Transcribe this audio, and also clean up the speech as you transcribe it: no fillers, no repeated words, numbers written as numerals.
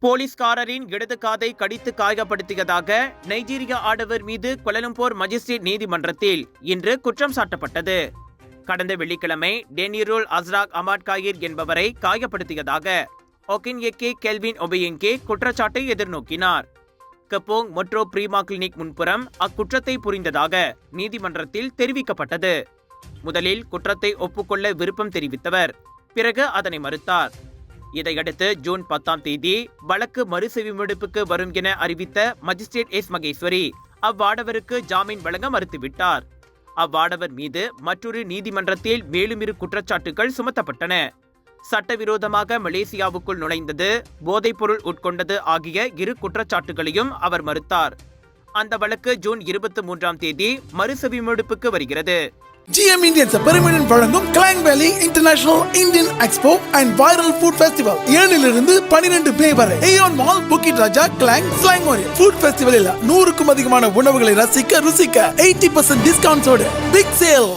போலீஸ்காரரின் இடது காதை கடித்து காயப்படுத்தியதாக நைஜீரிய ஆடவர் மீது கோலாலம்பூர் மஜிஸ்ட்ரேட் நீதிமன்றத்தில் இன்று குற்றம் சாட்டப்பட்டது. கடந்த வெள்ளிக்கிழமை டேனியருல் அஸ்ராக் அமாட் காயிர் என்பவரை காயப்படுத்தியதாக ஒகின்யெக்கே கெல்வின் ஒபெயங்கே குற்றச்சாட்டை எதிர்நோக்கினார். கப்போங் மொட்ரோ பிரீமா கிளினிக் முன்புறம் அக்குற்றத்தை புரிந்ததாக நீதிமன்றத்தில் தெரிவிக்கப்பட்டது. முதலில் குற்றத்தை ஒப்புக்கொள்ள விருப்பம் தெரிவித்தவர் பிறகு அதனை மறுத்தார். இதையடுத்து ஜூன் 10ஆம் தேதி வழக்கு மறுசெவிமடுப்புக்கு வரும் என அறிவித்த மஜிஸ்ட்ரேட் எஸ் மகேஸ்வரி அவ்வாடவருக்கு ஜாமீன் வழங்க மறுத்துவிட்டார். அவ்வாடவர் மீது மற்றொரு நீதிமன்றத்தில் மேலும் 2 குற்றச்சாட்டுகள் சுமத்தப்பட்டன. சட்டவிரோதமாக மலேசியாவுக்குள் நுழைந்தது, போதைப்பொருள் உட்கொண்டது ஆகிய 2 குற்றச்சாட்டுகளையும் அவர் மறுத்தார். அந்த வழக்கு ஜூன் 23ஆம் தேதி மறுசெவிமடுப்புக்கு வருகிறது. GM Indians பெருமையுடன் வழங்கும் கிளாங் வேலி international Indian expo and viral food festival 7 12 மே வரை ஏயோன் மால் புக்கிட் ராஜா கிளாங் ஸ்லாங் ஃபுட் ஃபெஸ்டிவலில் 100க்கும் அதிகமான உணவுகளை ரசிக்க ருசிக்க 80% டிஸ்கவுண்ட்ஸோடு பிக் சேல்.